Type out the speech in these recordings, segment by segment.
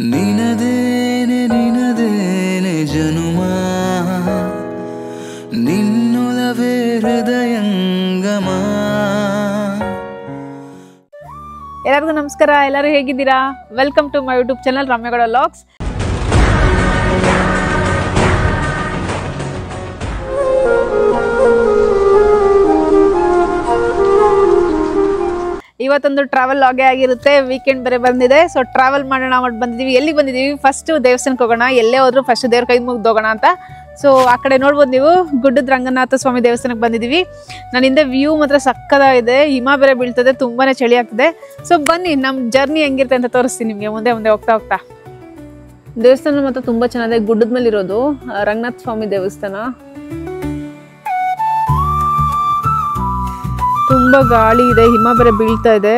ನಿನದೇನೆ ನಿನದೇನೆ ಜನುಮ ನಿನ್ನೊಲವೇ ಹೃದಯಂಗಮ. ಎಲ್ಲರಿಗೂ ನಮಸ್ಕಾರ. ಎಲ್ಲರೂ ಹೇಗಿದ್ದೀರಾ? Welcome to my YouTube channel ರಮ್ಯಗೌಡ vlogs. ಇವತ್ತೊಂದು ಟ್ರಾವೆಲ್ ಲಾಗೇ ಆಗಿರುತ್ತೆ. ವೀಕೆಂಡ್ ಬೇರೆ ಬಂದಿದೆ, ಸೊ ಟ್ರಾವೆಲ್ ಮಾಡೋಣ ಮಾಡಿ ಬಂದಿದ್ದೀವಿ. ಎಲ್ಲಿಗೆ ಬಂದಿದ್ದೀವಿ? ಫಸ್ಟ್ ದೇವಸ್ಥಾನಕ್ಕೆ ಹೋಗೋಣ. ಎಲ್ಲೇ ಹೋದ್ರು ಫಸ್ಟ್ ದೇವ್ರ ಕೈ ಮುಗ್ದು ಹೋಗೋಣ ಅಂತ. ಸೊ ಆ ಕಡೆ ನೋಡ್ಬೋದು ನೀವು, ಗುಡ್ಡದ ರಂಗನಾಥ ಸ್ವಾಮಿ ದೇವಸ್ಥಾನಕ್ಕೆ ಬಂದಿದ್ದೀವಿ. ನನ್ನ ಹಿಂದೆ ವ್ಯೂ ಮಾತ್ರ ಸಕ್ಕತ್ತಾಗಿದೆ. ಹಿಮ ಬೇರೆ ಬೀಳ್ತದೆ, ತುಂಬಾನೇ ಚಳಿ ಆಗ್ತದೆ. ಸೊ ಬನ್ನಿ, ನಮ್ಮ ಜರ್ನಿ ಹೆಂಗಿರುತ್ತೆ ಅಂತ ತೋರಿಸ್ತೀನಿ ನಿಮಗೆ ಮುಂದೆ ಮುಂದೆ ಹೋಗ್ತಾ ಹೋಗ್ತಾ. ದೇವಸ್ಥಾನ ಮಾತ್ರ ತುಂಬಾ ಚೆನ್ನಾಗಿದೆ. ಗುಡ್ಡದ ಮೇಲೆ ಇರೋದು ರಂಗನಾಥ ಸ್ವಾಮಿ ದೇವಸ್ಥಾನ. ತುಂಬಾ ಗಾಳಿ ಇದೆ, ಹಿಮ ಬೇರೆ ಬೀಳ್ತಾ ಇದೆ.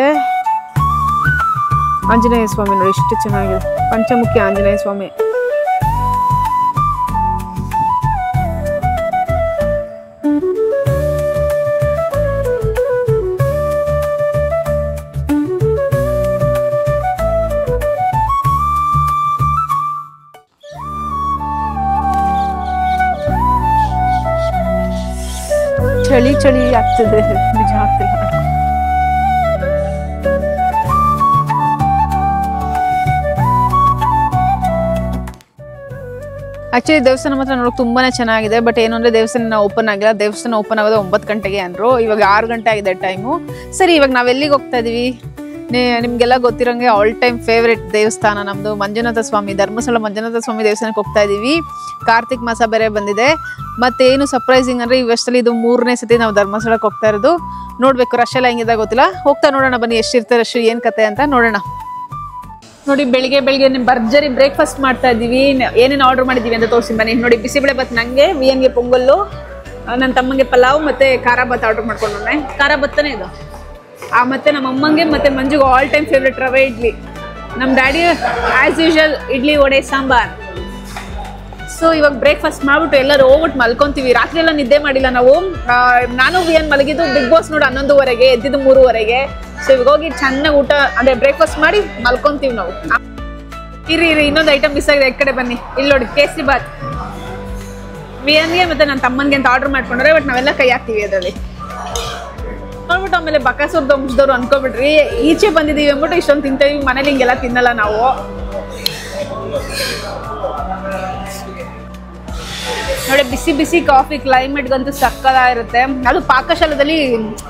ಆಂಜನೇಯ ಸ್ವಾಮಿ ನೋಡಿ ಎಷ್ಟು ಚೆನ್ನಾಗಿದೆ, ಪಂಚಮುಖಿ ಆಂಜನೇಯ ಸ್ವಾಮಿ. ಚಳಿ ಚಳಿ ಆಗ್ತದೆ, ನಿಜ ಆಗ್ತಿಲ್ಲ. ಆಕ್ಚುಲಿ ದೇವಸ್ಥಾನ ಮಾತ್ರ ನೋಡೋಕೆ ತುಂಬಾನೇ ಚೆನ್ನಾಗಿದೆ. ಬಟ್ ಏನು ಅಂದ್ರೆ ದೇವಸ್ಥಾನ ಓಪನ್ ಆಗಿಲ್ಲ. ದೇವಸ್ಥಾನ ಓಪನ್ ಆಗೋದು 9 ಗಂಟೆಗೆ ಅಂದ್ರು. ಇವಾಗ 6 ಗಂಟೆ ಆಗಿದೆ ಟೈಮು. ಸರಿ, ಇವಾಗ ನಾವ್ ಎಲ್ಲಿಗೆ ಹೋಗ್ತಾ ಇದೀವಿ? ನಿಮ್ಗೆಲ್ಲ ಗೊತ್ತಿರೋಂಗೆ ಆಲ್ ಟೈಮ್ ಫೇವ್ರೇಟ್ ದೇವಸ್ಥಾನ ನಮ್ದು ಮಂಜುನಾಥ ಸ್ವಾಮಿ, ಧರ್ಮಸ್ಥಳ ಮಂಜುನಾಥ ಸ್ವಾಮಿ ದೇವಸ್ಥಾನಕ್ಕೆ ಹೋಗ್ತಾ ಇದೀವಿ. ಕಾರ್ತಿಕ್ ಮಾಸ ಬೇರೆ ಬಂದಿದೆ. ಮತ್ತೇನು ಸರ್ಪ್ರೈಸಿಂಗ್ ಅಂದ್ರೆ ಈ ವರ್ಷದಲ್ಲಿ ಇದು 3ನೇ ಸತಿ ನಾವು ಧರ್ಮಸ್ಥಳಕ್ಕೆ ಹೋಗ್ತಾ ಇರೋದು. ನೋಡ್ಬೇಕು, ರಶ್ ಎಲ್ಲ ಹೆಂಗಿದೆ ಗೊತ್ತಿಲ್ಲ. ಹೋಗ್ತಾ ನೋಡೋಣ ಬನ್ನಿ, ಎಷ್ಟಿರ್ತಾರೆ ರಶ್, ಏನ್ ಕತೆ ಅಂತ ನೋಡೋಣ. ನೋಡಿ, ಬೆಳಿಗ್ಗೆ ನಿಮ್ ಭರ್ಜರಿ ಬ್ರೇಕ್ಫಾಸ್ಟ್ ಮಾಡ್ತಾ ಇದೀವಿ. ಏನೇನು ಆರ್ಡರ್ ಮಾಡಿದೀವಿ ಅಂತ ತೋರಿಸಿ ಬನ್ನಿ. ನೋಡಿ, ಬಿಸಿಬೇಳೆ ಬಾತ್ ನಂಗೆ, ವಿಯನ್ಗೆ ಪೊಂಗಲ್ಲು, ನನ್ನ ತಮ್ಮಂಗೆ ಪಲಾವ್ ಮತ್ತೆ ಖಾರ ಬಾತ್ ಆರ್ಡರ್ ಮಾಡ್ಕೊಂಡೆ. ಖಾರ ಬಾತ್ತನೇ ಇದು. ಮತ್ತೆ ನಮ್ಮ ಅಮ್ಮಂಗೆ ಮತ್ತೆ ಮಂಜುಗೆ ಆಲ್ ಟೈಮ್ ಫೇವ್ರೆಟ್ ರವೆ ಇಡ್ಲಿ. ನಮ್ಮ daddy as usual idli vada sambar. So ಇವಾಗ ಬ್ರೇಕ್ಫಾಸ್ಟ್ ಮಾಡ್ಬಿಟ್ಟು ಎಲ್ಲರೂ ಹೋಗ್ಬಿಟ್ಟು ಮಲ್ಕೊಂತೀವಿ. ರಾತ್ರಿ ಎಲ್ಲ ನಿದ್ದೆ ಮಾಡಿಲ್ಲ ನಾವು. ನಾನು ವಿಯನ್ ಮಲಗಿದ್ದು ಬಿಗ್ ಬಾಸ್ ನೋಡಿ 11:30, ಎದ್ದಿದ್ದು 3:30. ಸೊ ಇವಾಗ ಹೋಗಿ ಚೆನ್ನಾಗಿ ಊಟ ಅಂದ್ರೆ ಬ್ರೇಕ್ಫಾಸ್ಟ್ ಮಾಡಿ ಮಲ್ಕೊಂತೀವಿ ನಾವು. ಇರಿ ಇನ್ನೊಂದು ಐಟಮ್ ಮಿಸ್ ಆಗಿದೆ, ಈ ಕಡೆ ಬನ್ನಿ. ಇಲ್ಲಿ ನೋಡಿ, ಕೇಸರಿ ಬಾತ್ ವಿಯನ್ಗೆ ಮತ್ತೆ ನನ್ನ ತಮ್ಮನ್ಗೆ ಅಂತ ಆರ್ಡರ್ ಮಾಡ್ಕೊಂಡ್ರೆ. ಬಟ್ ನಾವೆಲ್ಲ ಕೈ ಹಾಕ್ತೀವಿ ಅದರಲ್ಲಿ. ನೋಡ್ಬಿಟ್ಟು ಆಮೇಲೆ ಬಕಾಸೂರ್ ವಂಶದವ್ರು ಅನ್ಕೋಬಿಟ್ರಿ, ಈಚೆ ಬಂದಿದ್ದೀವಿ ಅಂದ್ಬಿಟ್ಟು ಇಷ್ಟೊಂದು ತಿಂತೀವಿ. ಮನೇಲಿ ಹಿಂಗೆಲ್ಲ ತಿನ್ನಲ್ಲ ನಾವು. ನೋಡಿ, ಬಿಸಿ ಬಿಸಿ ಕಾಫಿ, ಕ್ಲೈಮೇಟ್ಗಂತೂ ಸಕ್ಕತ್ತಾಗಿರುತ್ತೆ. ಅದು ಪಾಕಶಾಲದಲ್ಲಿ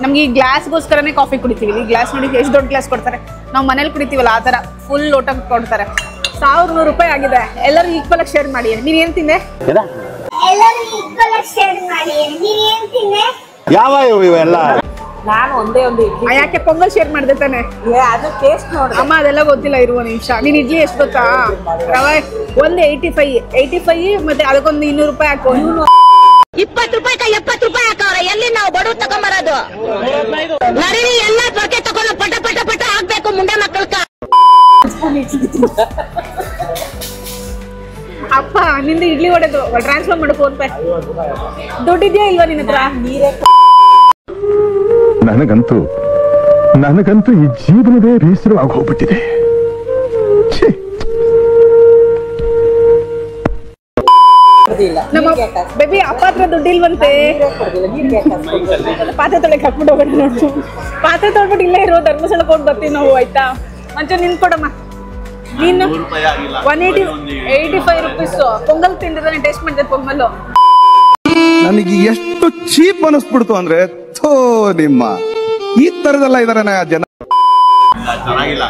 ನಮ್ಗೆ ಈ ಗ್ಲಾಸ್ಗೋಸ್ಕರನೇ ಕಾಫಿ ಕುಡಿತೀವಿ. ಈ ಗ್ಲಾಸ್ ನೋಡಿ ಎಷ್ಟು ದೊಡ್ಡ ಗ್ಲಾಸ್ ಕೊಡ್ತಾರೆ. ನಾವು ಮನೇಲಿ ಕುಡಿತೀವಲ್ಲ ಆ ಥರ ಫುಲ್ ಲೋಟ ಕೊಡ್ತಾರೆ. 1100 ರೂಪಾಯಿ ಆಗಿದೆ. ಎಲ್ಲರೂ ಈಕ್ವಲ್ ಆಗಿ ಶೇರ್ ಮಾಡಿ. ನೀನ್ ಏನ್ ತಿಂದೆ? ಯಾವ ಇವೆಲ್ಲ ನಾನು ಒಂದೇ ಒಂದು ಇಡ್ಲಿ. ಯಾಕೆ ಪೊಂಗಲ್ ಶೇರ್ ಮಾಡಿದೆ ತಾನೆ? ಅದು ಟೇಸ್ಟ್ ನೋಡಿ ಅಮ್ಮ, ಅದೆಲ್ಲ ಗೊತ್ತಿಲ್ಲ, ಇರುವ ನಿಮಿಷ. ನೀನ್ ಇಡ್ಲಿ ಎಷ್ಟು ಗೊತ್ತಾ? ರವೆ ಒಂದು 85 ಮತ್ತೆ ಅದಕ್ಕೊಂದು 200 ರೂಪಾಯಿ ಹಾಕೋ. 20 ರೂಪಾಯಿ 70 ರೂಪಾಯಿ ಹಾಕವ್ರೆ. ಎಲ್ಲಿ ನಾವು ಬಡವ್ರು ತಗೊಂಬರೋದು? ನರಿವಿ ಎಲ್ಲ ತೊರಕೆ ತಗೊಂಡು ಪಟ ಪಟ ಪಟ ಹಾಕ್ಬೇಕು ಮುಂಡೆ ಮಕ್ಕಳ್ಕ. ಅಪ್ಪ, ನಿಂದು ಇಡ್ಲಿ ಹೊಡೆದು ಟ್ರಾನ್ಸ್ಫರ್ ಮಾಡು ಫೋನ್ ಪೇ. ದುಡ್ಡಿದ್ಯಾ ಇಲ್ವಾ ನಿನ್ನ ಹತ್ರ? ನನಗಂತೂ ಈ ಜೀವನವೇ ಬೇಸರವಾಗಿ ಹೋಗ್ಬಿಟ್ಟಿದೆ. ನಮ್ಮ ಬೇಬಿ ಅಪ್ಪ ಹತ್ರ ದುಡ್ಡಿಲ್ವಂತೆ. ಪಾತ್ರೆ ತೊಳೆಕ್ ಹಾಕ್ಬಿಟ್ಟು ಹೋಗೋಣ. ನೋಡು, ಪಾತ್ರೆ ತೊಳ್ಬಿಟ್ಟು ಇಲ್ಲೇ ಇರೋ ಧರ್ಮಸ್ಥಳಕ್ಕೆ ಹೋಗಿ ಬರ್ತೀವಿ ನಾವು. ಆಯ್ತಾ ಮಂಚ ನಿನ್ ಕೊಡಮ್ಮ. ನೀನು 185 ರುಪೀಸ್ ಪೊಂಗಲ್ ತಿಂದಿದ್ದಾನೆ. ಟೇಸ್ಟ್ ಮಾಡಿದೆ ಪೊಂಗಲ್ಲು. ನನಗೆ ಎಷ್ಟು ಚೀಪ್ ಅನಿಸ್ಬಿಡ್ತು ಅಂದ್ರೆ, ಥೋ ನಿಮ್ಮ ಈ ತರದೆಲ್ಲ ಇದಾರೆ ಜನ.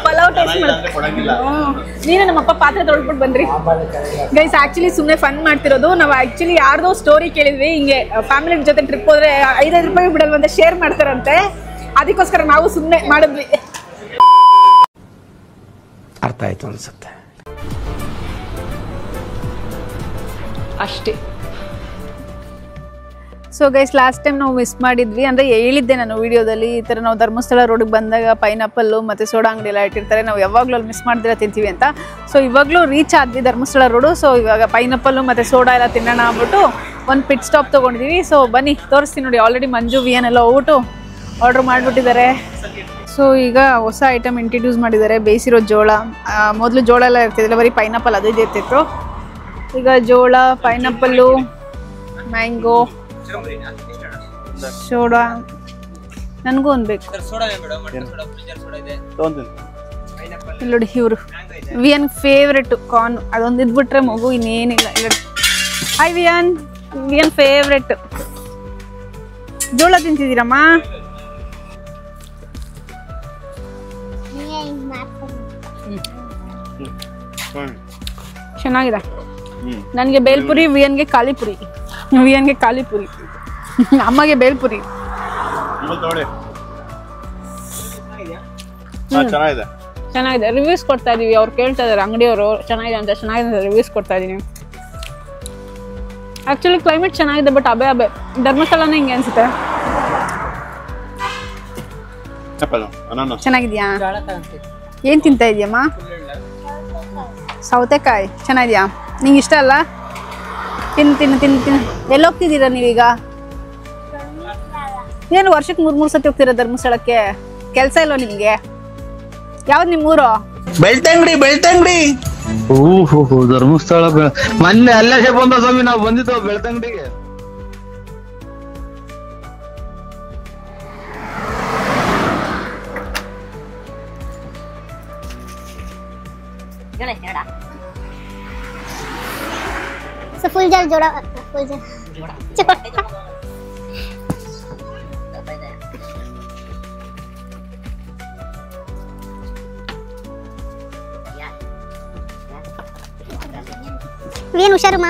ಪಲಾವ್ ಟೇಸ್ಟ್ ಮಾಡಿದ್ರೆ ನೀನು ನಮ್ಮಪ್ಪ ಪಾತ್ರೆ ತೊಳ್ಬಿಟ್ಟು ಬಂದ್ರಿ. ಗೈಸ್, ಆಕ್ಚುಲಿ ಸುಮ್ಮನೆ ಫನ್ ಮಾಡ್ತಿರೋದು ನಾವು. ಆಕ್ಚುಲಿ ಯಾರ್ದೋ ಸ್ಟೋರಿ ಕೇಳಿದ್ವಿ, ಹಿಂಗೆ ಫ್ಯಾಮಿಲಿ ಜೊತೆ ಟ್ರಿಪ್ ಹೋದ್ರೆ 5 ರೂಪಾಯಿ ಬಿಡಲ್ವಂತೆ, ಶೇರ್ ಮಾಡ್ತಾರಂತೆ. ಅದಕ್ಕೋಸ್ಕರ ನಾವು ಸುಮ್ಮನೆ ಮಾಡಿದ್ವಿ. ಅರ್ಥ ಆಯ್ತು ಅನ್ಸುತ್ತೆ ಅಷ್ಟೇ. ಸೊ ಗೈಸ್, ಲಾಸ್ಟ್ ಟೈಮ್ ನಾವು ಮಿಸ್ ಮಾಡಿದ್ವಿ. ಅಂದರೆ ಹೇಳಿದ್ದೆ ನಾನು ವಿಡಿಯೋದಲ್ಲಿ, ಈ ಥರ ನಾವು ಧರ್ಮಸ್ಥಳ ರೋಡಿಗೆ ಬಂದಾಗ ಪೈನಾಪಲ್ಲು ಮತ್ತು ಸೋಡಾ ಅಂಗಡಿ ಎಲ್ಲ ಇಟ್ಟಿರ್ತಾರೆ. ನಾವು ಯಾವಾಗಲೂ ಅಲ್ಲಿ ಮಿಸ್ ಮಾಡ್ದಿರ ತಿಂತೀವಿ ಅಂತ. ಸೊ ಇವಾಗಲೂ ರೀಚ್ ಆದ್ವಿ ಧರ್ಮಸ್ಥಳ ರೋಡು. ಸೊ ಇವಾಗ ಪೈನಾಪಲ್ಲು ಮತ್ತು ಸೋಡಾ ಎಲ್ಲ ತಿನ್ನೋಣ ಅಂದ್ಬಿಟ್ಟು ಒಂದು ಪಿಟ್ ಸ್ಟಾಪ್ ತೊಗೊಂಡಿದ್ದೀವಿ. ಸೊ ಬನ್ನಿ ತೋರಿಸ್ತೀನಿ ನೋಡಿ. ಆಲ್ರೆಡಿ ಮಂಜು ವಿಯನ್ ಎಲ್ಲ ಹೋಗ್ಬಿಟ್ಟು ಆರ್ಡ್ರ್ ಮಾಡಿಬಿಟ್ಟಿದ್ದಾರೆ. ಸೊ ಈಗ ಹೊಸ ಐಟಮ್ ಇಂಟ್ರಡ್ಯೂಸ್ ಮಾಡಿದ್ದಾರೆ, ಬೇಯಿಸಿರೋ ಜೋಳ. ಮೊದಲು ಜೋಳ ಎಲ್ಲ ಇರ್ತಿದ್ದಿಲ್ಲ, ಬರೀ ಪೈನಾಪಲ್ ಅದು ಇರ್ತಿತ್ತು. ಈಗ ಜೋಳ, ಪೈನಾಪಲ್ಲು, ಮ್ಯಾಂಗೋ, ಸೋಡಾ. ನನಗೂ ಒಂದು ಬೇಕು. ಇಲ್ಲಿ ನೋಡಿ ಇವರು ವಿಯನ್ ಫೇವ್ರೆಟ್ ಕಾರ್ನ್, ಅದೊಂದು ಇದ್ಬಿಟ್ರೆ ಮಗು ಇನ್ನೇನಿಲ್ಲ. ಹಾಯ್ ವಿಯನ್ ಫೇವ್ರೆಟ್. ಜೋಳ ತಿಂತಿದ್ದೀರಮ್ಮ? ಚೆನ್ನಾಗಿದೆ. ನನಗೆ ಬೇಲ್ಪುರಿ, ವಿಯನ್ಗೆ ಖಾಲಿಪುರಿ. ವಿಯನ್ಗೆ ಖಾಲಿಪುರಿ, ಅಮ್ಮಗೆ ಬೇಲ್ಪುರಿ. ಚೆನ್ನಾಗಿದೆ. ರಿವ್ಯೂಸ್ ಕೊಡ್ತಾ ಇದೀವಿ, ಅವ್ರು ಕೇಳ್ತಾ ಇದಾರೆ ಅಂಗಡಿಯವರು ಚೆನ್ನಾಗಿದೆ ಅಂತ. ಚೆನ್ನಾಗಿದೆ ರಿವ್ಯೂಸ್ ಕೊಡ್ತಾ ಇದೀನಿ. ಆಕ್ಚುಲಿ ಕ್ಲೈಮೇಟ್ ಚೆನ್ನಾಗಿದೆ, ಬಟ್ ಅಬೆ ಧರ್ಮಸ್ಥಳನೇ ಹಿಂಗೆ ಅನ್ಸುತ್ತೆ. ಚೆನ್ನಾಗಿದ್ಯಾ? ಏನ್ ತಿಂತಾ ಇದೀಯಮ್ಮ? ಸೌತೆಕಾಯಿ ಚೆನ್ನಾಗಿದ್ಯಾ? ನಿಂಗೆ ಇಷ್ಟ ಅಲ್ಲ? ತಿನ್ನು. ಎಲ್ಲಿ ಹೋಗ್ತಿದ್ದೀರಾ ನೀವೀಗ? ಏನು ವರ್ಷಕ್ಕೆ 3 ಸತಿ ಹೋಗ್ತೀರಾ ಧರ್ಮಸ್ಥಳಕ್ಕೆ? ಕೆಲಸ ಇಲ್ವಾ ನಿಮ್ಗೆ? ಯಾವ್ದು ನಿಮ್ಮೂರು? ಬೆಳ್ತಂಗಡಿ. ಓಹೋ, ಧರ್ಮಸ್ಥಳ ಮೊನ್ನೆ ಅಲ್ಲೇ ಬಂದ ಸ್ವಾಮಿ, ನಾವು ಬಂದಿದ್ದು ಬೆಳ್ತಂಗಡಿಗೆ. फुल जल जोड़ा ಏನು ಹುಷಾರಮ್ಮ.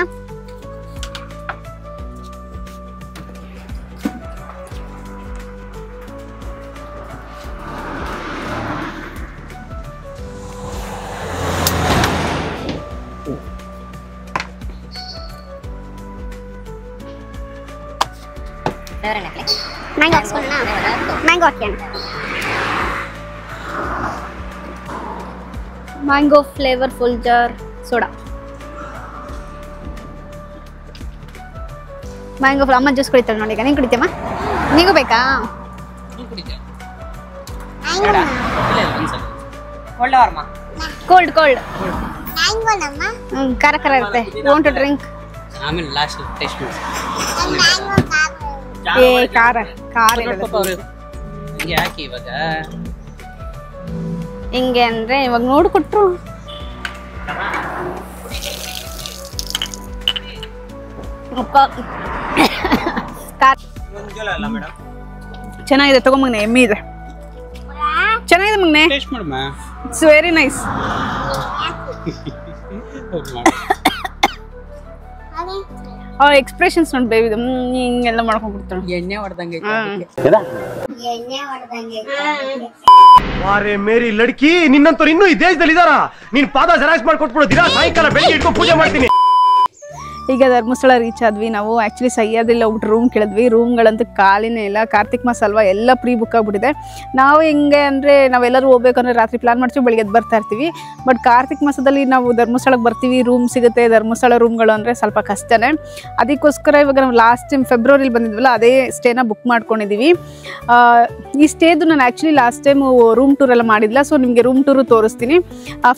ಮ್ಯಾಂಗೋ ಹಾಕ್ಸ್ಕೊಳ್ಳೋಣ? ಮ್ಯಾಂಗೋ ಹಾಕ್ಯಾನ. Mango flavour full jar soda. Mango ಅಮ್ಮ ಜ್ಯೂಸ್ ಕುಡಿತಾಳೆ ನೋಡಿ. ಈಗ ನೀನು ಕುಡಿತೀಯಮ್ಮ? ನೀಗೂ ಬೇಕಾ? ಕೋಲ್ಡ್ ಖಾರ ಇರುತ್ತೆ. Want to drink? ಆಮೇಲೆ ಲಾಸ್ಟ್ ಟೇಸ್ಟ್ ಏ ಖಾರ ಹಿಂಗೆ ಹಾಕಿ. ಇವಾಗ ಹಿಂಗೆ ಅಂದ್ರೆ ಇವಾಗ ನೋಡ್ಕೊಟ್ರು. ಚೆನ್ನಾಗಿದೆ, ತಗೋ ಮಗನೆ. ಎಮ್ಮೆ ಇದೆ, ಚೆನ್ನಾಗಿದೆ ಮಗನೆ. ಟೇಸ್ಟ್ ಮಾಡಮ್ಮ. It's very nice. ಅವ್ರ ಎಕ್ಸ್ಪ್ರೆಷನ್ಸ್ ನೋಡಿ ಬೇಬಿ, ಹಿಂಗೆಲ್ಲ ಮಾಡ್ಕೊಂಡ್ಬಿಡ್ತಾಳೆ. ಎಣ್ಣೆ ಹೊಡೆದಂಗೆ. ಅರೆ ಮೇರಿ ಲಡ್ಕಿ, ನಿನ್ನಂತವ್ರು ಇನ್ನೂ ಈ ದೇಶದಲ್ಲಿ ಇದಾರ? ನೀನ್ ಪಾದ ಜೆರಾಕ್ಸ್ ಮಾಡ್ಕೊಟ್ಬಿಡು. ದಿನ ಸಾಯಂಕಾಲ ಬೆಳಿಗ್ಗೆ ಇಟ್ಕೊಂಡು ಪೂಜೆ ಮಾಡ್ತೀನಿ. ಈಗ ಧರ್ಮಸ್ಥಳ ರೀಚ್ ಆದ್ವಿ ನಾವು. ಆ್ಯಕ್ಚುಲಿ ಸಹ್ಯಾದ್ರಿಲ್ಲ ಹೋಗ್ಬಿಟ್ಟು ರೂಮ್ ಕೇಳಿದ್ವಿ. ರೂಮ್ಗಳಂತೂ ಖಾಲಿನೇ ಇಲ್ಲ. ಕಾರ್ತಿಕ್ ಮಾಸ ಅಲ್ವಾ, ಎಲ್ಲ ಪ್ರೀ ಬುಕ್ ಆಗಿಬಿಟ್ಟಿದೆ. ನಾವು ಹೆಂಗೆ ಅಂದರೆ ನಾವೆಲ್ಲರೂ ಹೋಗ್ಬೇಕಂದ್ರೆ ರಾತ್ರಿ ಪ್ಲಾನ್ ಮಾಡ್ತೀವಿ, ಬೆಳಿಗ್ಗೆ ಎದ್ದು ಬರ್ತಾ ಇರ್ತೀವಿ. ಬಟ್ ಕಾರ್ತಿಕ್ ಮಾಸದಲ್ಲಿ ನಾವು ಧರ್ಮಸ್ಥಳಕ್ಕೆ ಬರ್ತೀವಿ, ರೂಮ್ ಸಿಗುತ್ತೆ. ಧರ್ಮಸ್ಥಳ ರೂಮ್ಗಳು ಅಂದರೆ ಸ್ವಲ್ಪ ಕಷ್ಟನೇ. ಅದಕ್ಕೋಸ್ಕರ ಇವಾಗ ನಾವು ಲಾಸ್ಟ್ ಟೈಮ್ ಫೆಬ್ರವರಿಲಿ ಬಂದಿದ್ವಲ್ಲ, ಅದೇ ಸ್ಟೇನ ಬುಕ್ ಮಾಡ್ಕೊಂಡಿದ್ದೀವಿ. ಈ ಸ್ಟೇದು ನಾನು actually last time room tour ಎಲ್ಲ ಮಾಡಿಲ್ಲ, ಸೊ ನಿಮಗೆ ರೂಮ್ ಟೂರು ತೋರಿಸ್ತೀನಿ.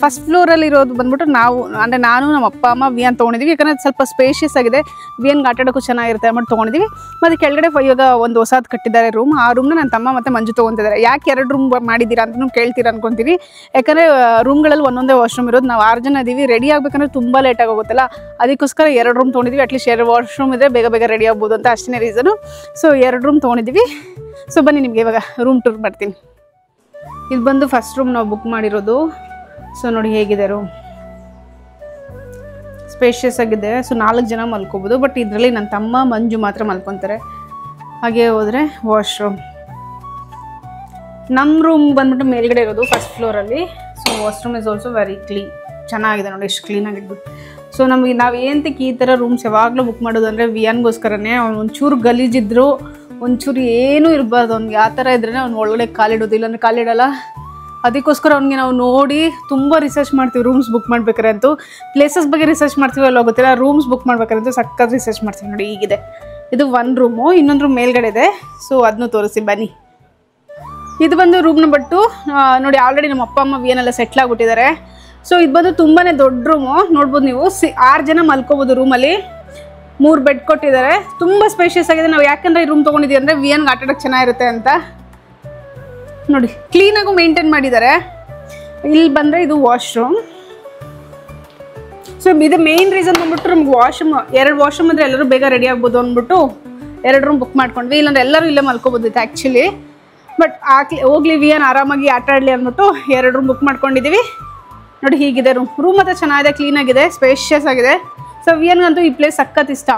ಫಸ್ಟ್ ಫ್ಲೋರಲ್ಲಿ ಇರೋದು ಬಂದ್ಬಿಟ್ಟು ನಾವು ಅಂದರೆ ನಾನು, ನಮ್ಮ ಅಪ್ಪ ಅಮ್ಮ, ವಿಯನ್ ತೊಗೊಂಡಿದ್ದೀವಿ. ಯಾಕಂದರೆ ಸ್ವಲ್ಪ ಸ್ಪೇಷಿಯಸ್ ಆಗಿದೆ, ವಿಯನ್ಗೆ ಆಟ ಆಡೋಕ್ಕೂ ಚೆನ್ನಾಗಿರುತ್ತೆ ಅಂದ್ಬಿಟ್ಟು ತೊಗೊಂಡಿದ್ದೀವಿ. ಮತ್ತು ಕೆಳಗಡೆ ಇವಾಗ ಒಂದು ಹೊಸದು ಕಟ್ಟಿದ್ದಾರೆ ರೂಮ್. ಆ ರೂಮ್ನ ನನ್ನ ತಮ್ಮ ಮತ್ತು ಮಂಜು ತೊಗೊತಿದ್ದಾರೆ. ಯಾಕೆ 2 ರೂಮ್ ಮಾಡಿದ್ದೀರಾ ಅಂತಲೂ ಕೇಳ್ತೀರಾ ಅನ್ಕೊತೀನಿ. ಯಾಕಂದರೆ ರೂಮ್ಗಳಲ್ಲಿ ಒಂದೊಂದೇ ವಾಶ್ರೂಮ್ ಇರೋದು. ನಾವು 6 ಜನ ಇದ್ದೀವಿ. ರೆಡಿ ಆಗಬೇಕಂದ್ರೆ ತುಂಬ ಲೇಟಾಗಿ ಹೋಗುತ್ತಲ್ಲ, ಅದಕ್ಕೋಸ್ಕರ 2 ರೂಮ್ ತೊಗೊಂಡಿದ್ದೀವಿ. ಅಟ್ಲೀಸ್ಟ್ 2 ವಾಶ್ರೂಮ್ ಇದ್ದರೆ ಬೇಗ ರೆಡಿ ಆಗ್ಬೋದು ಅಂತ, ಅಷ್ಟೇ ರೀಸನು. ಸೊ 2 ರೂಮ್ ತೊಗೊಂಡಿದ್ದೀವಿ. ಸೊ ಬನ್ನಿ ನಿಮಗೆ ಇವಾಗ ರೂಮ್ ಟೂರ್ ಮಾಡ್ತೀನಿ. ಇದು ಬಂದು ಫಸ್ಟ್ ರೂಮ್ ನಾವು ಬುಕ್ ಮಾಡಿರೋದು. ಸೊ ನೋಡಿ ಹೇಗಿದೆ ರೂಮ್, ಸ್ಪೇಷಿಯಸ್ ಆಗಿದೆ. ಸೊ 4 ಜನ ಮಲ್ಕೋಬೋದು. ಬಟ್ ಇದರಲ್ಲಿ ನನ್ನ ತಮ್ಮ ಮಂಜು ಮಾತ್ರ ಮಲ್ಕೊತಾರೆ. ಹಾಗೆ ಹೋದರೆ ವಾಶ್ರೂಮ್. ನಮ್ಮ ರೂಮ್ ಬಂದ್ಬಿಟ್ಟು ಮೇಲ್ಗಡೆ ಇರೋದು ಫಸ್ಟ್ ಫ್ಲೋರಲ್ಲಿ. So washroom is also very clean. ಚೆನ್ನಾಗಿದೆ ನೋಡಿ, ಎಷ್ಟು ಕ್ಲೀನಾಗಿದ್ದು. ಸೊ ನಾವು ಏನಂತಕ್ಕೆ ಈ ಥರ ರೂಮ್ಸ್ ಯಾವಾಗಲೂ ಬುಕ್ ಮಾಡೋದು ಅಂದರೆ ವಿಯನ್ಗೋಸ್ಕರನೇ. ಅವ್ನು ಒಂಚೂರು ಗಲೀಜಿದ್ರು, ಒಂಚೂರು ಏನೂ ಇರಬಾರ್ದು ಅವ್ನಿಗೆ. ಆ ಥರ ಇದ್ರೇ ಅವ್ನು ಒಳಗಡೆ ಕಾಲಿಡೋದು, ಇಲ್ಲಾಂದರೆ ಕಾಲಿಡಲ್ಲ. ಅದಕ್ಕೋಸ್ಕರ ಅವ್ನಿಗೆ ನಾವು ನೋಡಿ ತುಂಬ ರಿಸರ್ಚ್ ಮಾಡ್ತೀವಿ. ರೂಮ್ಸ್ ಬುಕ್ ಮಾಡ್ಬೇಕಾರೆ ಅಂತೂ ಪ್ಲೇಸಸ್ ಬಗ್ಗೆ ರಿಸರ್ಚ್ ಮಾಡ್ತೀವಿ, ಅಲ್ಲ ಗೊತ್ತಿಲ್ಲ. ರೂಮ್ಸ್ ಬುಕ್ ಮಾಡ್ಬೇಕಾರಂತೂ ಸಕ್ಕತ್ ರಿಸರ್ಚ್ ಮಾಡ್ತೀವಿ. ನೋಡಿ ಹೀಗಿದೆ. ಇದು 1 ರೂಮು, ಇನ್ನೊಂದು ರೂಮ್ ಮೇಲ್ಗಡೆ ಇದೆ. ಸೊ ಅದನ್ನು ತೋರಿಸಿ ಬನ್ನಿ. ಇದು ಬಂದು ರೂಮ್ ನಂಬರ್ 2. ನೋಡಿ ಆಲ್ರೆಡಿ ನಮ್ಮ ಅಪ್ಪ ಅಮ್ಮ ಏನೆಲ್ಲ ಸೆಟ್ಲ್ ಆಗಿಬಿಟ್ಟಿದ್ದಾರೆ. ಸೊ ಇದು ಬಂದು ತುಂಬಾ ದೊಡ್ಡ ರೂಮು. ನೋಡ್ಬೋದು ನೀವು 6 ಜನ ಮಲ್ಕೋಬೋದು ರೂಮಲ್ಲಿ. 3 ಬೆಡ್ ಕೊಟ್ಟಿದ್ದಾರೆ. ತುಂಬ ಸ್ಪೇಷಿಯಸ್ ಆಗಿದೆ. ನಾವು ಯಾಕಂದರೆ ಈ ರೂಮ್ ತೊಗೊಂಡಿದ್ದೀವಿ ಅಂದರೆ ವಿಯನ್ಗೆ ಆಟ ಆಡೋಕ್ಕೆ ಚೆನ್ನಾಗಿರುತ್ತೆ ಅಂತ. ನೋಡಿ ಕ್ಲೀನಾಗೂ ಮೇಂಟೈನ್ ಮಾಡಿದ್ದಾರೆ. ಇಲ್ಲಿ ಬಂದರೆ ಇದು ವಾಶ್ರೂಮ್. ಸೊ ಇದು ಮೇನ್ ರೀಸನ್ ಬಂದ್ಬಿಟ್ಟು ನಮ್ಗೆ ವಾಶ್ರೂಮ್ 2 ವಾಶ್ರೂಮ್ ಅಂದರೆ ಎಲ್ಲರೂ ಬೇಗ ರೆಡಿ ಆಗ್ಬೋದು ಅಂದ್ಬಿಟ್ಟು 2 ರೂಮ್ ಬುಕ್ ಮಾಡ್ಕೊಂಡ್ವಿ. ಇಲ್ಲಾಂದ್ರೆ ಎಲ್ಲರೂ ಇಲ್ಲೇ ಮಲ್ಕೋಬೋದಿತ್ತು ಆ್ಯಕ್ಚುಲಿ. ಬಟ್ ಹೋಗ್ಲಿ ವಿಯನ್ ಆರಾಮಾಗಿ ಆಟ ಆಡಲಿ ಅಂದ್ಬಿಟ್ಟು 2 ರೂಮ್ ಬುಕ್ ಮಾಡ್ಕೊಂಡಿದ್ದೀವಿ. ನೋಡಿ ಹೀಗಿದೆ ರೂಮ್ ಮಾತ್ರ ಚೆನ್ನಾಗಿದೆ, ಕ್ಲೀನಾಗಿದೆ, ಸ್ಪೇಷಿಯಸ್ ಆಗಿದೆ. ಸೊ ವಿಯನ್ಗಂತೂ ಈ ಪ್ಲೇಸ್ ಸಖತ್ ಇಷ್ಟ.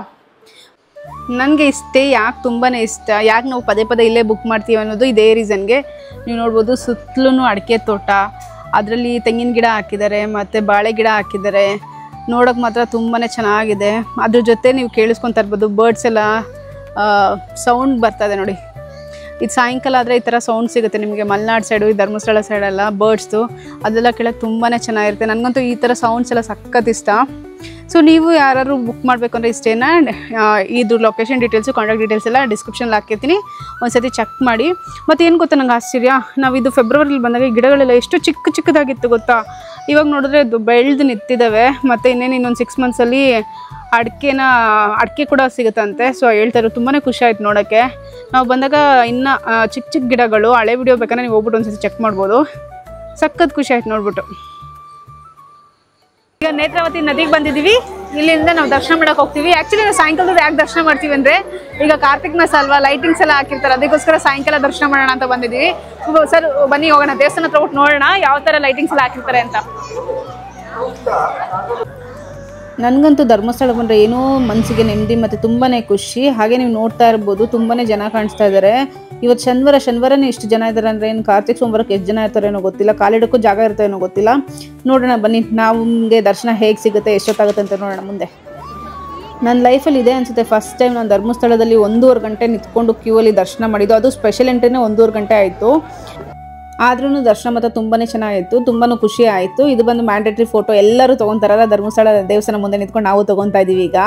ನನಗೆ ಇಷ್ಟೇ ಯಾಕೆ ತುಂಬಾ ಇಷ್ಟ, ಯಾಕೆ ನಾವು ಪದೇ ಪದೇ ಇಲ್ಲೇ ಬುಕ್ ಮಾಡ್ತೀವಿ ಅನ್ನೋದು ಇದೇ ರೀಸನ್ಗೆ. ನೀವು ನೋಡ್ಬೋದು ಸುತ್ತಲೂ ಅಡಿಕೆ ತೋಟ, ಅದರಲ್ಲಿ ತೆಂಗಿನ ಗಿಡ ಹಾಕಿದ್ದಾರೆ ಮತ್ತು ಬಾಳೆ ಗಿಡ ಹಾಕಿದ್ದಾರೆ. ನೋಡೋಕೆ ಮಾತ್ರ ತುಂಬಾ ಚೆನ್ನಾಗಿದೆ. ಅದ್ರ ಜೊತೆ ನೀವು ಕೇಳಿಸ್ಕೊತಾ ಇರ್ಬೋದು ಬರ್ಡ್ಸ್ ಎಲ್ಲ ಸೌಂಡ್ ಬರ್ತದೆ ನೋಡಿ. ಇದು ಸಾಯಂಕಾಲ ಆದರೆ ಈ ಥರ ಸೌಂಡ್ ಸಿಗುತ್ತೆ ನಿಮಗೆ. ಮಲೆನಾಡು ಸೈಡು, ಈ ಧರ್ಮಸ್ಥಳ ಸೈಡೆಲ್ಲ ಬರ್ಡ್ಸ್ದು ಅದೆಲ್ಲ ಕೇಳೋಕ್ಕೆ ತುಂಬಾ ಚೆನ್ನಾಗಿರುತ್ತೆ. ನನಗಂತೂ ಈ ಥರ ಸೌಂಡ್ಸ್ ಎಲ್ಲ ಸಖತ್ ಇಷ್ಟ. ಸೊ ನೀವು ಯಾರು ಬುಕ್ ಮಾಡಬೇಕು ಅಂದರೆ ಇಷ್ಟೇನ, ಇದು ಲೊಕೇಶನ್ ಡೀಟೇಲ್ಸು, ಕಾಂಟ್ಯಾಕ್ಟ್ ಡೀಟೇಲ್ಸ್ ಎಲ್ಲ ಡಿಸ್ಕ್ರಿಪ್ಷನಲ್ಲಿ ಹಾಕಿರ್ತೀನಿ, ಒಂದ್ಸತಿ ಚೆಕ್ ಮಾಡಿ. ಮತ್ತು ಏನು ಗೊತ್ತಾ ನಂಗೆ ಆಶ್ಚರ್ಯ, ನಾವು ಇದು ಫೆಬ್ರವರಿಲಿ ಬಂದಾಗ ಈ ಗಿಡಗಳೆಲ್ಲ ಎಷ್ಟು ಚಿಕ್ಕದಾಗಿತ್ತು ಗೊತ್ತಾ. ಇವಾಗ ನೋಡಿದ್ರೆ ಅದು ಬೆಳೆದು ನಿಂತಿದ್ದಾವೆ. ಮತ್ತು ಇನ್ನೊಂದು 6 ಮಂತ್ಸಲ್ಲಿ ಅಡಿಕೆ ಕೂಡ ಸಿಗುತ್ತಂತೆ. ಸೊ ಹೇಳ್ತಾರೆ, ತುಂಬಾ ಖುಷಿ ಆಯ್ತು ನೋಡೋಕ್ಕೆ. ನಾವು ಬಂದಾಗ ಇನ್ನು ಚಿಕ್ಕ ಗಿಡಗಳು, ಹಳೆ ವಿಡಿಯೋ ಬೇಕಾದ್ರೆ ನೀವು ಹೋಗ್ಬಿಟ್ಟು ಒಂದ್ಸತಿ ಚೆಕ್ ಮಾಡ್ಬೋದು. ಸಖತ್ ಖುಷಿ ಆಯ್ತು ನೋಡ್ಬಿಟ್ಟು. ಈಗ ನೇತ್ರಾವತಿ ನದಿಗೆ ಬಂದಿದ್ದೀವಿ. ಇಲ್ಲಿಂದ ನಾವು ದರ್ಶನ ಮಾಡಕ್ಕೆ ಹೋಗ್ತೀವಿ. ಆ್ಯಕ್ಚುಲಿ ನಾವು ಸಾಯಂಕಾಲದ ಯಾಕೆ ದರ್ಶನ ಮಾಡ್ತೀವಿ ಅಂದರೆ ಈಗ ಕಾರ್ತಿಕ್ ಮಾಸ ಅಲ್ವಾ, ಲೈಟಿಂಗ್ಸ್ ಎಲ್ಲ ಹಾಕಿರ್ತಾರೆ, ಅದಕ್ಕೋಸ್ಕರ ಸಾಯಂಕಾಲ ದರ್ಶನ ಮಾಡೋಣ ಅಂತ ಬಂದಿದ್ದೀವಿ. ಸರ್ ಬನ್ನಿ ಹೋಗೋಣ, ದೇವಸ್ಥಾನ ಹತ್ರ ಹೋಗಿ ನೋಡೋಣ ಯಾವ ಥರ ಲೈಟಿಂಗ್ಸ್ ಎಲ್ಲ ಹಾಕಿರ್ತಾರೆ ಅಂತ. ನನಗಂತೂ ಧರ್ಮಸ್ಥಳ ಬಂದರೆ ಏನೋ ಮನಸ್ಸಿಗೆ ನೆಮ್ಮದಿ ಮತ್ತು ತುಂಬಾ ಖುಷಿ. ಹಾಗೆ ನೀವು ನೋಡ್ತಾ ಇರ್ಬೋದು ತುಂಬಾ ಜನ ಕಾಣಿಸ್ತಾ ಇದ್ದಾರೆ. ಇವತ್ತು ಶನಿವಾರನೇ ಇಷ್ಟು ಜನ ಇದ್ದಾರೆ ಅಂದರೆ ಏನು ಕಾರ್ತಿಕ್ ಸೋಮವಾರಕ್ಕೆ ಎಷ್ಟು ಜನ ಇರ್ತಾರೇನೋ ಗೊತ್ತಿಲ್ಲ, ಕಾಲಿಡಕ್ಕೂ ಜಾಗ ಇರ್ತಾರೇನೋ ಗೊತ್ತಿಲ್ಲ. ನೋಡೋಣ ಬನ್ನಿ, ನಮಗೆ ದರ್ಶನ ಹೇಗೆ ಸಿಗುತ್ತೆ, ಎಷ್ಟೊತ್ತಾಗುತ್ತೆ ಅಂತ ನೋಡೋಣ ಮುಂದೆ. ನನ್ನ ಲೈಫಲ್ಲಿ ಇದೆ ಅನಿಸುತ್ತೆ ಫಸ್ಟ್ ಟೈಮ್ ನಾನು ಧರ್ಮಸ್ಥಳದಲ್ಲಿ 1.5 ಗಂಟೆ ನಿಂತ್ಕೊಂಡು ಕ್ಯೂವಲ್ಲಿ ದರ್ಶನ ಮಾಡಿದ್ದು. ಅದು ಸ್ಪೆಷಲ್ ಎಂಟ್ರಿನೇ 1.5 ಗಂಟೆ ಆಯಿತು. ಆದ್ರೂ ದರ್ಶನ ಮಾತ್ರ ತುಂಬಾ ಚೆನ್ನಾಗಿತ್ತು, ತುಂಬಾ ಖುಷಿ ಆಯಿತು. ಇದು ಬಂದು ಮ್ಯಾಂಡೇಟ್ರಿ ಫೋಟೋ ಎಲ್ಲರೂ ತೊಗೊತಾರಲ್ಲ, ಧರ್ಮಸ್ಥಳ ದೇವಸ್ಥಾನ ಮುಂದೆ ನಿಂತ್ಕೊಂಡು ನಾವು ತೊಗೊತಾ ಇದ್ದೀವಿ ಈಗ.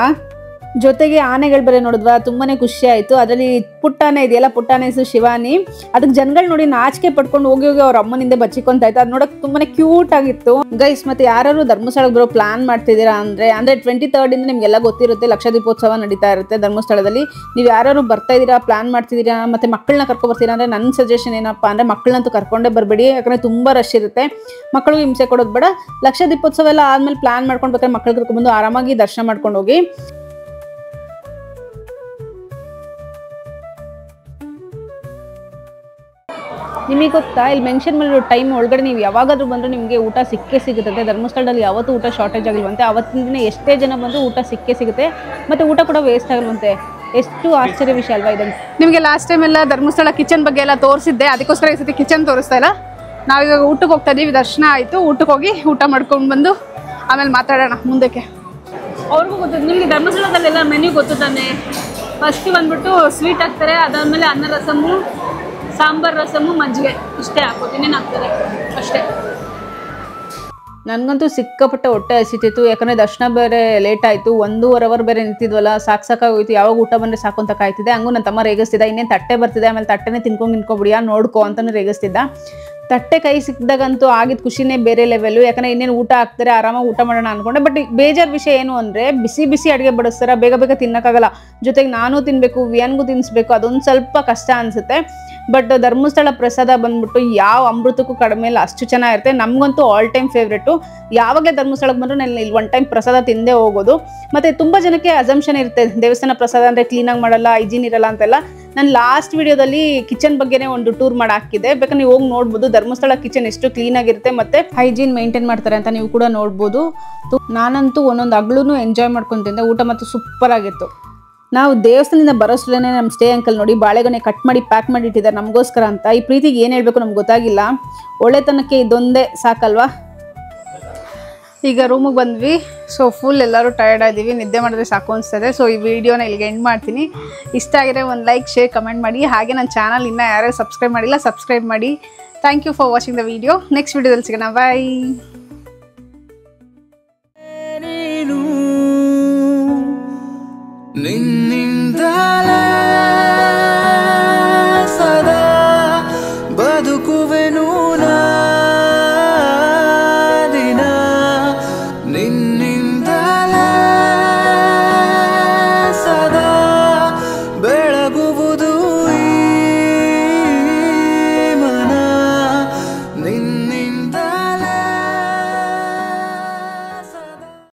ಜೊತೆಗೆ ಆನೆಗಳು ಬೇರೆ ನೋಡಿದ್ವಾ, ತುಂಬಾ ಖುಷಿ ಆಯಿತು. ಅದರಲ್ಲಿ ಪುಟ್ಟಾನೆ ಇದೆಯಲ್ಲ, ಪುಟ್ಟಾನೆ ಹೆಸರು ಶಿವಾನಿ. ಅದಕ್ಕೆ ಜನಗಳು ನೋಡಿ ನಾಚಿಕೆ ಪಡ್ಕೊಂಡು ಹೋಗಿ ಅವ್ರ ಅಮ್ಮನಿಂದ ಬಚ್ಚಿಕೊಂತ ಇತ್ತು. ಅದು ನೋಡೋಕೆ ತುಂಬಾ ಕ್ಯೂಟ್ ಆಗಿತ್ತು ಗೈಸ್. ಮತ್ತೆ ಯಾರು ಧರ್ಮಸ್ಥಳಕ್ಕೆ ಬರೋ ಪ್ಲಾನ್ ಮಾಡ್ತಿದ್ದೀರಾ ಅಂದರೆ 23rd ಇಂದ ನಿಮಗೆಲ್ಲ ಗೊತ್ತಿರುತ್ತೆ, ಲಕ್ಷ ದೀಪೋತ್ಸವ ನಡೀತಾ ಇರುತ್ತೆ ಧರ್ಮಸ್ಥಳದಲ್ಲಿ. ನೀವು ಯಾರು ಬರ್ತಾ ಇದ್ದೀರಾ, ಪ್ಲಾನ್ ಮಾಡ್ತಿದ್ದೀರಾ, ಮತ್ತೆ ಮಕ್ಕಳನ್ನ ಕರ್ಕೊಬರ್ತೀರಾ ಅಂದರೆ ನನ್ನ ಸಜೆಷನ್ ಏನಪ್ಪ ಅಂದರೆ ಮಕ್ಕಳನ್ನಂತೂ ಕರ್ಕೊಂಡೇ ಬರಬೇಡಿ. ಯಾಕಂದರೆ ತುಂಬ ರಶ್ ಇರುತ್ತೆ, ಮಕ್ಕಳಿಗೆ ಹಿಂಸೆ ಕೊಡೋದು ಬೇಡ. ಲಕ್ಷ ದೀಪೋತ್ಸವ ಎಲ್ಲ ಆದಮೇಲೆ ಪ್ಲಾನ್ ಮಾಡ್ಕೊಂಡು ಬೇಕಾದ್ರೆ ಮಕ್ಕಳು ಕರ್ಕೊಂಡ್ಬಂದು ಆರಾಮಾಗಿ ದರ್ಶನ ಮಾಡ್ಕೊಂಡು ಹೋಗಿ. ನಿಮಗೆ ಗೊತ್ತಾ, ಇಲ್ಲಿ ಮೆನ್ಷನ್ ಮಾಡಿರೋ ಟೈಮ್ ಒಳಗಡೆ ನೀವು ಯಾವಾಗಾದ್ರೂ ಬಂದರೂ ನಿಮಗೆ ಊಟ ಸಿಕ್ಕೇ ಸಿಗುತ್ತೆ. ಧರ್ಮಸ್ಥಳದಲ್ಲಿ ಯಾವತ್ತೂ ಊಟ ಶಾರ್ಟೇಜ್ ಆಗಿಲ್ವಂತೆ. ಅವತ್ತಿನ ದಿನ ಎಷ್ಟೇ ಜನ ಬಂದರೂ ಊಟ ಸಿಕ್ಕೇ ಸಿಗುತ್ತೆ, ಮತ್ತು ಊಟ ಕೂಡ ವೇಸ್ಟ್ ಆಗಲ್ವಂತೆ. ಎಷ್ಟು ಆಶ್ಚರ್ಯ ವಿಷಯ ಅಲ್ವಾ ಇದನ್ನು. ನಿಮಗೆ ಲಾಸ್ಟ್ ಟೈಮ್ ಎಲ್ಲ ಧರ್ಮಸ್ಥಳ ಕಿಚನ್ ಬಗ್ಗೆ ಎಲ್ಲ ತೋರಿಸಿದ್ದೆ, ಅದಕ್ಕೋಸ್ಕರ ಈ ಸತಿ ಕಿಚನ್ ತೋರಿಸ್ತಾ ಇಲ್ಲ. ನಾವೀಗ ಊಟಕ್ಕೆ ಹೋಗ್ತಾ ಇದ್ದೀವಿ, ದರ್ಶನ ಆಯಿತು. ಊಟಕ್ಕೆ ಹೋಗಿ ಊಟ ಮಾಡ್ಕೊಂಡು ಬಂದು ಆಮೇಲೆ ಮಾತಾಡೋಣ ಮುಂದಕ್ಕೆ. ಅವ್ರಿಗೂ ಗೊತ್ತು, ನಿಮಗೆ ಧರ್ಮಸ್ಥಳದಲ್ಲೆಲ್ಲ ಮೆನ್ಯೂ ಗೊತ್ತು ತಾನೆ. ಫಸ್ಟ್ ಬಂದ್ಬಿಟ್ಟು ಸ್ವೀಟ್ ಹಾಕ್ತಾರೆ, ಅದಾದಮೇಲೆ ಅನ್ನ ರಸಮ್ಮು, ಸಾಂಬಾರ್ ರಸಮ್ಮು, ಮಜ್ಜಿಗೆ, ಇಷ್ಟೇ ಹಾಕೋದು, ಇನ್ನೇನು ಹಾಕ್ತಾರೆ ಅಷ್ಟೇ. ನನಗಂತೂ ಸಿಕ್ಕಾಪಟ್ಟೆ ಹೊಟ್ಟೆ ಹಸಿತಿತ್ತು. ಯಾಕಂದರೆ ದರ್ಶನ ಬೇರೆ ಲೇಟ್ ಆಯಿತು, 1.5 ಅವರ್ ಬೇರೆ ನಿಂತಿದ್ವಲ್ಲ, ಸಾಕಾಗೋಯ್ತು. ಯಾವಾಗ ಊಟ ಬಂದರೆ ಸಾಕು ಅಂತ ಕಾಯ್ತಿದ್ದೆ. ಹಂಗೂ ನನ್ನ ತಮ್ಮ ರೇಗಿಸ್ತಿದ್ದ, ಇನ್ನೇನು ತಟ್ಟೆ ಬರ್ತಿದೆ, ಆಮೇಲೆ ತಟ್ಟೆನೇ ತಿನ್ಕೊಂಬಿಡಿಯಾ ನೋಡ್ಕೊ ಅಂತಲೂ ರೇಗಿಸ್ತಿದ್ದ. ತಟ್ಟೆ ಕೈ ಸಿಕ್ಕಿದಾಗಂತೂ ಆಗಿದ್ದು ಖುಷಿನೇ ಬೇರೆ ಲೆವೆಲ್ಲು. ಯಾಕಂದರೆ ಇನ್ನೇನು ಊಟ ಹಾಕ್ತಾರೆ, ಆರಾಮಾಗಿ ಊಟ ಮಾಡೋಣ ಅಂದ್ಕೊಂಡೆ. ಬಟ್ ಬೇಜಾರು ವಿಷಯ ಏನು ಅಂದರೆ ಬಿಸಿ ಅಡುಗೆ ಬಡಿಸ್ತಾರೆ, ಬೇಗ ತಿನ್ನೋಕ್ಕಾಗಲ್ಲ. ಜೊತೆಗೆ ನಾನು ತಿನ್ನಬೇಕು, ವಿಯನ್ಗೂ ತಿನ್ನಿಸ್ಬೇಕು, ಅದೊಂದು ಸ್ವಲ್ಪ ಕಷ್ಟ ಅನಿಸುತ್ತೆ. ಬಟ್ ಧರ್ಮಸ್ಥಳ ಪ್ರಸಾದ ಬಂದ್ಬಿಟ್ಟು ಯಾವ ಅಮೃತಕ್ಕೂ ಕಡಿಮೆ ಇಲ್ಲ, ಅಷ್ಟು ಚೆನ್ನಾಗಿರುತ್ತೆ. ನಮಗಂತೂ ಆಲ್ ಟೈಮ್ ಫೇವ್ರೇಟು. ಯಾವಾಗಲೇ ಧರ್ಮಸ್ಥಳಕ್ಕೆ ಬಂದರೂ ನಾನು ಇಲ್ಲಿ 1 ಟೈಮ್ ಪ್ರಸಾದ ತಿಂದೇ ಹೋಗೋದು. ಮತ್ತು ತುಂಬ ಜನಕ್ಕೆ ಅಸಂಪ್ಷನ್ ಇರುತ್ತೆ, ದೇವಸ್ಥಾನ ಪ್ರಸಾದ ಅಂದರೆ ಕ್ಲೀನಾಗಿ ಮಾಡಲ್ಲ, ಹೈಜೀನ್ ಇರಲ್ಲ ಅಂತೆಲ್ಲ. ನಾನು ಲಾಸ್ಟ್ ವಿಡಿಯೋದಲ್ಲಿ ಕಿಚನ್ ಬಗ್ಗೆನೇ ಒಂದು ಟೂರ್ ಮಾಡಿ ಹಾಕಿದ್ದೆ, ಬೇಕಾದ್ರೆ ನೀವು ಹೋಗಿ ನೋಡ್ಬೋದು. ಧರ್ಮಸ್ಥಳ ಕಿಚನ್ ಎಷ್ಟು ಕ್ಲೀನಾಗಿರುತ್ತೆ ಮತ್ತು ಹೈಜೀನ್ ಮೇಂಟೈನ್ ಮಾಡ್ತಾರೆ ಅಂತ ನೀವು ಕೂಡ ನೋಡ್ಬೋದು. ನಾನಂತೂ ಒಂದೊಂದು ಹಗ್ಲೂ ಎಂಜಾಯ್ ಮಾಡ್ಕೊಂಡು ತಿಂದೆ. ಊಟ ಮತ್ತು ಸೂಪರ್ ಆಗಿತ್ತು. ನಾವು ದೇವಸ್ಥಾನದಿಂದ ಬರೋಷ್ಟೇ ನಮ್ಮ ಸ್ಟೇ ಅಂಕಲ್ ನೋಡಿ ಬಾಳೆಗೊನೆ ಕಟ್ ಮಾಡಿ ಪ್ಯಾಕ್ ಮಾಡಿ ಇಟ್ಟಿದ್ದಾರೆ ನಮಗೋಸ್ಕರ ಅಂತ. ಈ ಪ್ರೀತಿಗೆ ಏನು ಹೇಳಬೇಕು ನಮ್ಗೆ ಗೊತ್ತಾಗಿಲ್ಲ, ಒಳ್ಳೆತನಕ್ಕೆ ಇದೊಂದೇ ಸಾಕಲ್ವಾ. ಈಗ ರೂಮಿಗೆ ಬಂದ್ವಿ. ಸೊ ಫುಲ್ ಎಲ್ಲರೂ ಟಯರ್ಡ್ ಆಗಿದ್ದೀವಿ, ನಿದ್ದೆ ಮಾಡಿದ್ರೆ ಸಾಕು ಅನಿಸ್ತದೆ. ಸೊ ಈ ವಿಡಿಯೋನ ಇಲ್ಲಿಗೆ ಎಂಡ್ ಮಾಡ್ತೀನಿ. ಇಷ್ಟ ಆಗಿದ್ರೆ ಒಂದು ಲೈಕ್, ಶೇರ್, ಕಮೆಂಟ್ ಮಾಡಿ. ಹಾಗೆ ನನ್ನ ಚಾನಲ್ ಇನ್ನೂ ಯಾರು ಸಬ್ಸ್ಕ್ರೈಬ್ ಮಾಡಿಲ್ಲ, ಸಬ್ಸ್ಕ್ರೈಬ್ ಮಾಡಿ. Thank you for watching the video. Next ವಿಡಿಯೋದಲ್ಲಿ ಸಿಗೋಣ, ಬಾಯ್. ನಿನ್ನ